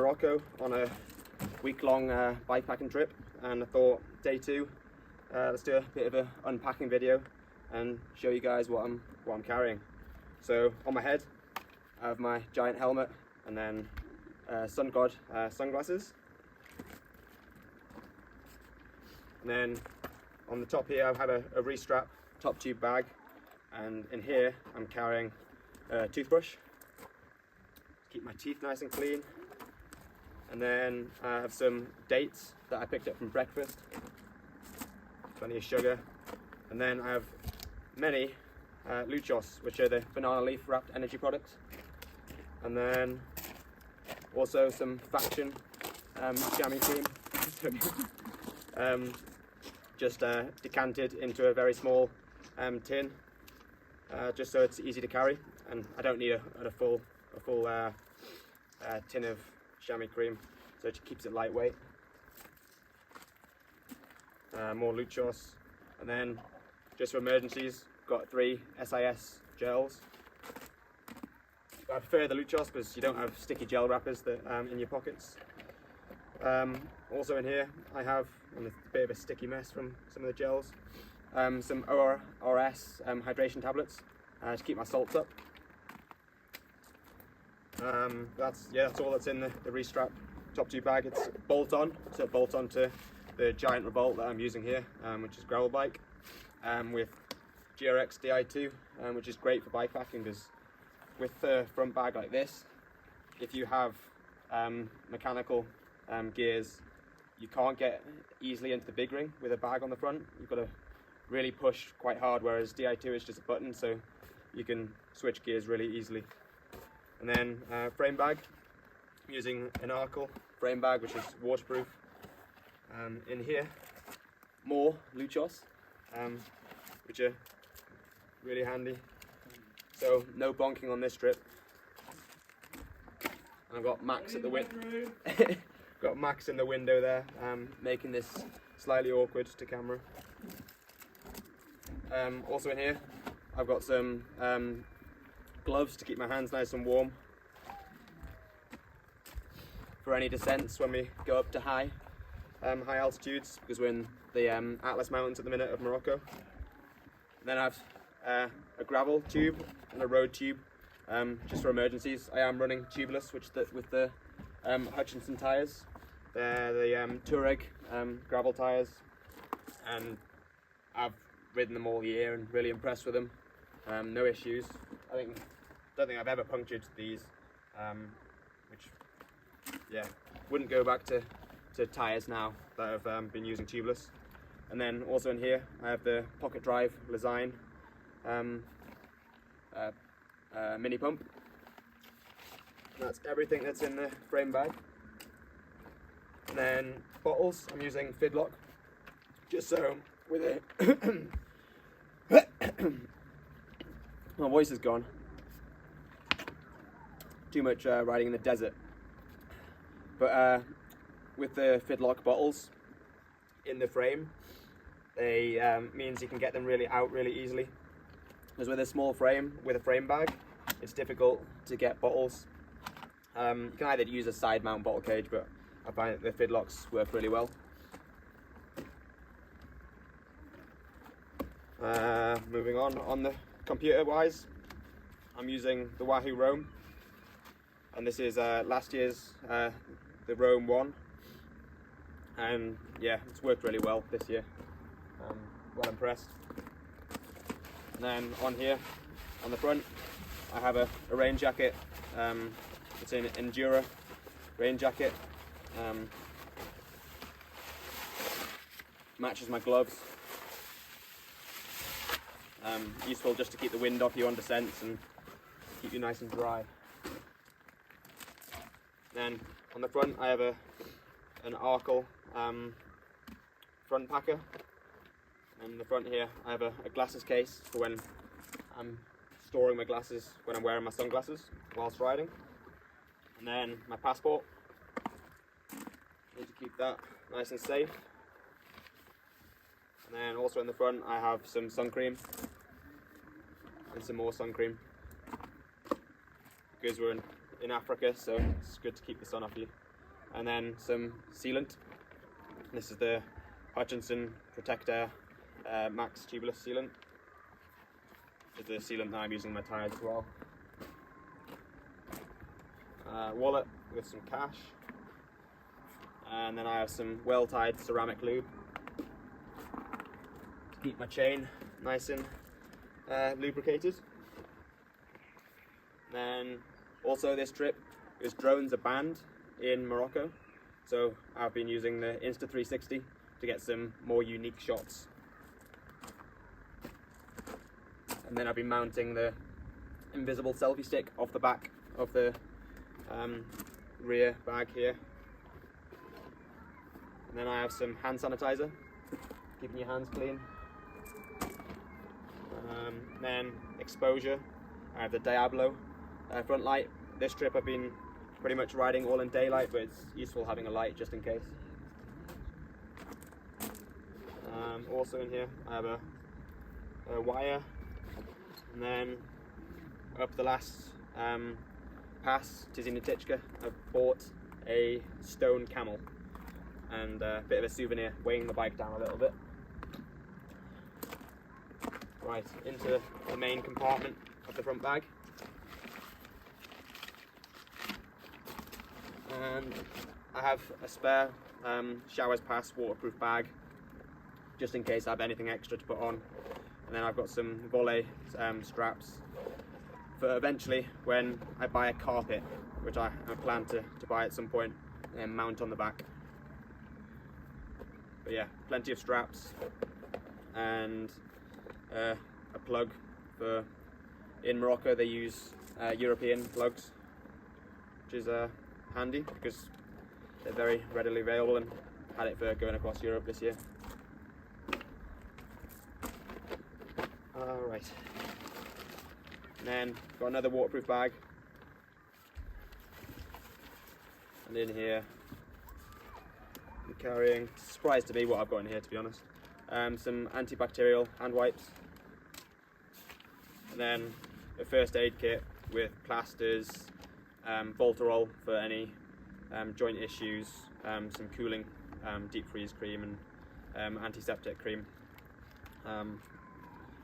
Morocco on a week-long bikepacking trip, and I thought day 2, let's do a bit of an unpacking video and show you guys what I'm carrying. So on my head I have my giant helmet, and then sun god sunglasses, and then on the top here I have a restrap top tube bag, and in here I'm carrying a toothbrush to keep my teeth nice and clean, and then I have some dates that I picked up from breakfast, plenty of sugar, and then I have many Luchos, which are the banana leaf wrapped energy products, and then also some Faction chamois cream, just decanted into a very small tin, just so it's easy to carry, and I don't need a full tin of chamois cream, so it keeps it lightweight. More Luchos, and then just for emergencies, got 3 SIS gels. I prefer the Luchos because you don't have sticky gel wrappers that in your pockets. Also in here I have, and it's a bit of a sticky mess from some of the gels, some ORS hydration tablets to keep my salts up. That's all that's in the restrap top tube bag. It's bolt on, so it bolts onto the giant revolt that I'm using here, which is gravel bike, with GRX Di2, which is great for bikepacking, because with the front bag like this, if you have mechanical gears, you can't get easily into the big ring with a bag on the front. You've got to really push quite hard, whereas Di2 is just a button, so you can switch gears really easily. And then frame bag, I'm using an Arcal frame bag, which is waterproof. In here, more Luchos, which are really handy, so no bonking on this trip. And I've got Max at the got Max in the window there, making this slightly awkward to camera. Also in here I've got some gloves to keep my hands nice and warm for any descents when we go up to high altitudes, because we're in the Atlas Mountains at the minute of Morocco. And then I have a gravel tube and a road tube, just for emergencies. I am running tubeless, with the Hutchinson Tyres. They're the Touareg gravel tyres, and I've ridden them all year and really impressed with them. No issues. Don't think I've ever punctured these, which wouldn't go back to tyres now that I've been using tubeless. And then also in here I have the Pocket Drive Lesign mini pump. That's everything that's in the frame bag. And then bottles, I'm using Fidlock, just so with it. My voice is gone. Too much riding in the desert. But with the Fidlock bottles in the frame, they means you can get them out really easily. Because with a small frame, with a frame bag, it's difficult to get bottles. You can either use a side mount bottle cage, but I find that the Fidlocks work really well. Moving on the computer wise, I'm using the Wahoo Roam, and this is last year's the Roam 1, and yeah, it's worked really well this year. Well impressed. And then on here, on the front, I have a rain jacket. It's an Endura rain jacket. Matches my gloves. Useful just to keep the wind off you on descents and keep you nice and dry. Then on the front I have an Arcal front packer, and in the front here I have a glasses case for when I'm storing my glasses when I'm wearing my sunglasses whilst riding. And then my passport, need to keep that nice and safe. And then also in the front I have some sun cream and some more sun cream, because we're in Africa, so it's good to keep the sun off you. and then some sealant. This is the Hutchinson Protector Max Tubeless sealant. This is the sealant that I'm using in my tyres as well. Wallet with some cash, and then I have some Weldtite ceramic lube to keep my chain nice and lubricated. Then also this trip, because drones are banned in Morocco, so I've been using the Insta360 to get some more unique shots. And then I've been mounting the invisible selfie stick off the back of the rear bag here. And then I have some hand sanitizer, keeping your hands clean. Then exposure, I have the Diablo front light. This trip I've been pretty much riding all in daylight, but it's useful having a light just in case. Also in here I have a wire, and then up the last pass, Tizina, I've bought a stone camel and a bit of a souvenir, weighing the bike down a little bit. Right, into the main compartment of the front bag. And I have a spare Showers Pass waterproof bag, just in case I have anything extra to put on. And then I've got some volley straps for eventually when I buy a carpet, which I plan to buy at some point, and mount on the back. But yeah, plenty of straps, and a plug for, in Morocco they use European plugs, which is handy because they're very readily available, and had it for going across Europe this year. Alright, and then got another waterproof bag, and in here I'm carrying, it's a surprise to me what I've got in here, to be honest, some antibacterial hand wipes, and then a first aid kit with plasters, Voltarol for any joint issues, some cooling deep freeze cream, and antiseptic cream.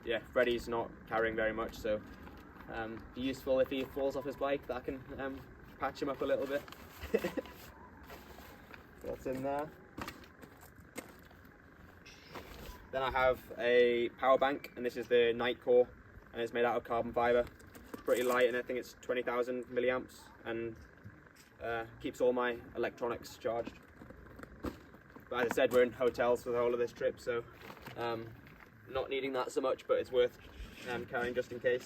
Yeah, Freddie's not carrying very much, so be useful if he falls off his bike, that I can patch him up a little bit. That's in there. Then I have a power bank, and this is the Nightcore, and it's made out of carbon fibre. Pretty light, and I think it's 20,000 milliamps, and keeps all my electronics charged. But as I said, we're in hotels for the whole of this trip, so not needing that so much, but it's worth carrying just in case.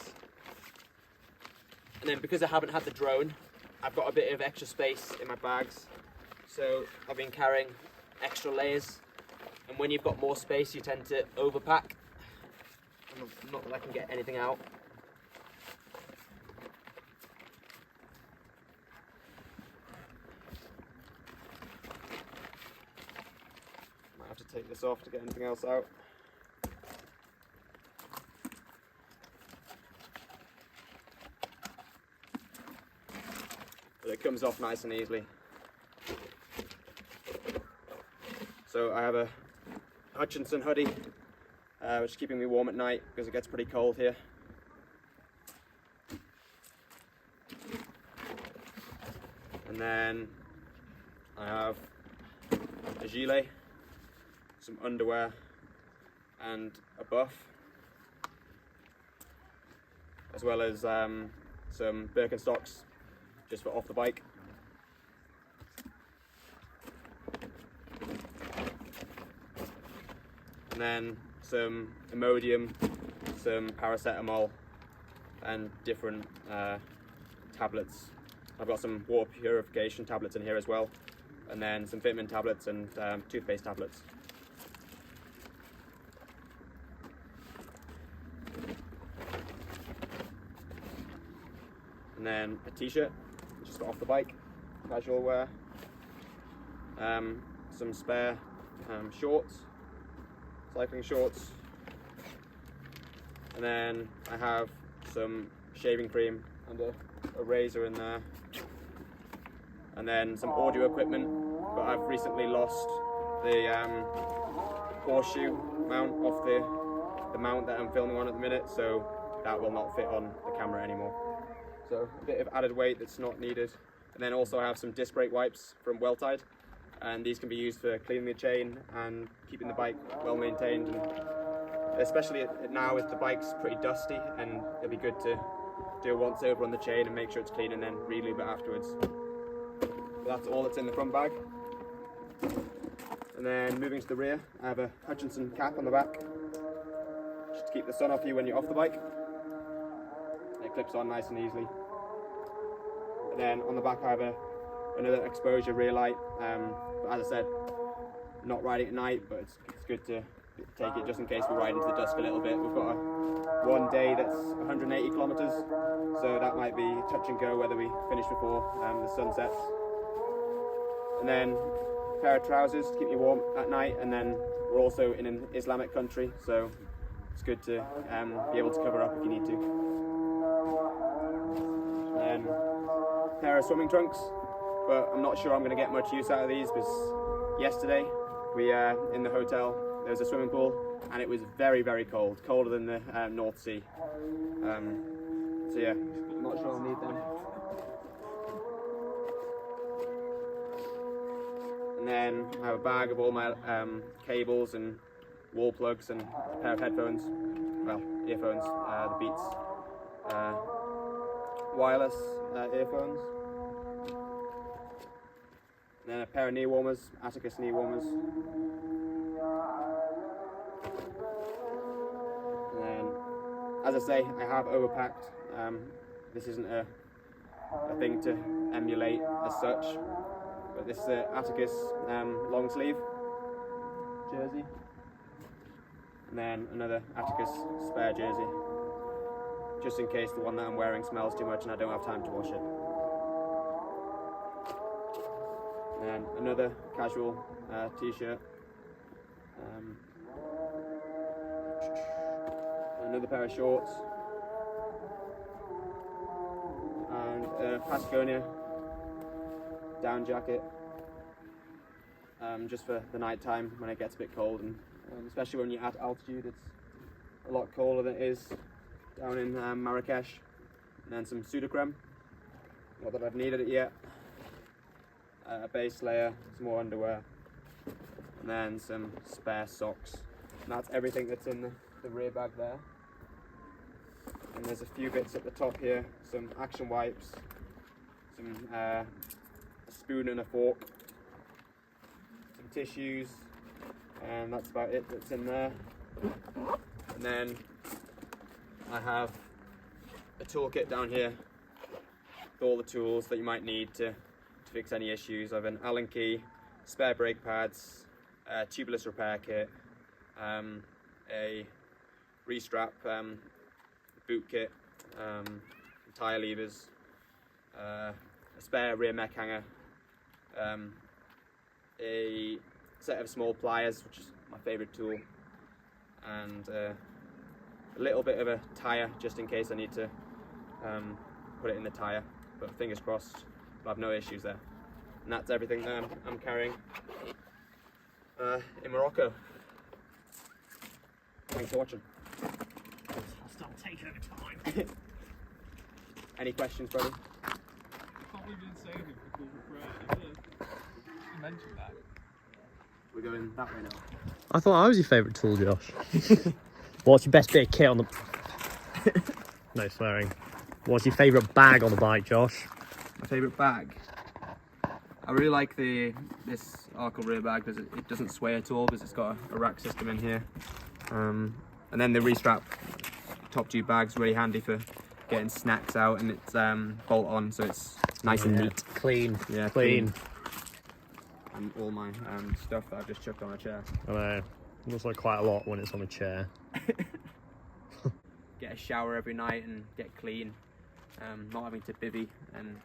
And then because I haven't had the drone, I've got a bit of extra space in my bags, so I've been carrying extra layers, and when you've got more space you tend to overpack. Not that I can get anything out. Might have to take this off to get anything else out. But it comes off nice and easily. So I have a Hutchinson hoodie, which is keeping me warm at night because it gets pretty cold here. And then I have a gilet, some underwear, and a buff, as well as some Birkenstocks just for off the bike. And then some Imodium, some paracetamol, and different tablets. I've got some water purification tablets in here as well, and then some vitamin tablets and toothpaste tablets. And then a t-shirt, just got off the bike, casual wear. Some spare shorts, cycling shorts. And then I have some shaving cream and a razor in there. and then some audio equipment, but I've recently lost the horseshoe mount off the mount that I'm filming on at the minute, so that will not fit on the camera anymore. So a bit of added weight that's not needed. And then also I have some disc brake wipes from Weldtite, and these can be used for cleaning the chain and keeping the bike well maintained, and especially now as the bike's pretty dusty, and it'll be good to do a once over on the chain and make sure it's clean and then re-lube it afterwards. But that's all that's in the front bag. And then moving to the rear, I have a Hutchinson cap on the back, just to keep the sun off you when you're off the bike. It clips on nice and easily. And then on the back I have another exposure rear light. But as I said, not riding at night, but it's good to take it just in case we ride into the dusk a little bit. We've got one day that's 180 kilometers, so that might be touch and go whether we finish before the sun sets. And then a pair of trousers to keep you warm at night, and then we're also in an Islamic country, so it's good to be able to cover up if you need to. And then a pair of swimming trunks, but I'm not sure I'm going to get much use out of these because yesterday we in the hotel there was a swimming pool and it was very, very cold, colder than the North Sea. So yeah, I'm not sure I'll need them. And then I have a bag of all my cables and wall plugs and a pair of headphones, well, earphones, the Beats wireless earphones. And then a pair of knee warmers, Attacus knee warmers. And then, as I say, I have overpacked. This isn't a thing to emulate as such, but this is a Attacus long sleeve jersey. And then another Attacus spare jersey, just in case the one that I'm wearing smells too much and I don't have time to wash it. And another casual t-shirt, another pair of shorts, and a Patagonia down jacket, just for the night time when it gets a bit cold, and especially when you're at altitude, it's a lot colder than it is down in Marrakesh. And then some Sudocrem, not that I've needed it yet. A base layer, some more underwear, and then some spare socks. And that's everything that's in the rear bag there. And there's a few bits at the top here, some action wipes, some a spoon and a fork, some tissues, and that's about it that's in there. And then I have a toolkit down here with all the tools that you might need to fix any issues. I have an Allen key, spare brake pads, a tubeless repair kit, a restrap boot kit, tyre levers, a spare rear mech hanger, a set of small pliers, which is my favourite tool, and a little bit of a tyre just in case I need to put it in the tyre, but fingers crossed I have no issues there. And that's everything that I'm carrying in Morocco. Thanks for watching. Stop taking over time. Any questions, brother? I can't believe you didn't say anything for corporate prayer. You mentioned that. We're going that way now. I thought I was your favourite tool, Josh. What's your best bit of kit on the... No swearing. What's your favourite bag on the bike, Josh? My favourite bag? I really like this Arco rear bag because it doesn't sway at all because it's got a rack system in here. And then the restrap top tube bag's really handy for getting snacks out, and it's bolt on, so it's nice and neat. Clean. Yeah, clean. And all my stuff that I've just chucked on a chair. I know. It looks like quite a lot when it's on a chair. Get a shower every night and get clean. Not having to bivvy and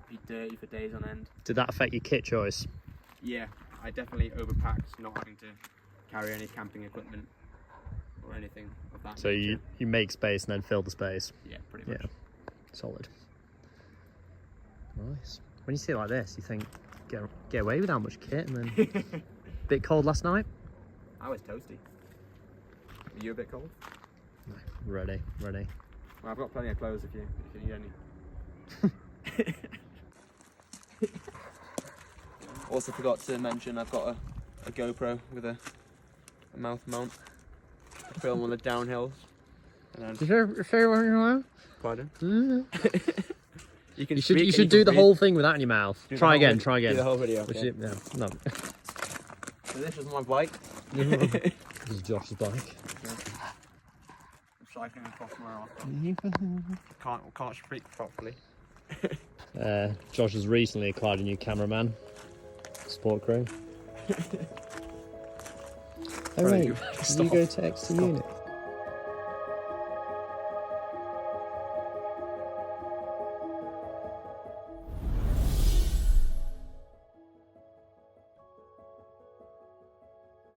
be dirty for days on end. Did that affect your kit choice? Yeah, I definitely overpacked, not having to carry any camping equipment or anything of that So nature. you make space and then fill the space? Yeah, pretty much. Yeah, solid. Nice. When you see it like this, you think, get away with that much kit, and then bit cold last night. I was toasty. Are you a bit cold? No, ready. Well, I've got plenty of clothes if you need any. Also forgot to mention I've got a GoPro with a mouth mount. I film on the downhills. And then, Say what you want. pardon? You should do the whole thing with that in your mouth. Try again. Do the whole video. Okay. Yeah, no. So this is my bike. This is Josh's bike. I'm cycling across Morocco. Can't speak properly. Josh has recently acquired a new cameraman. Sport crew. Oh, right. You go to extra unit.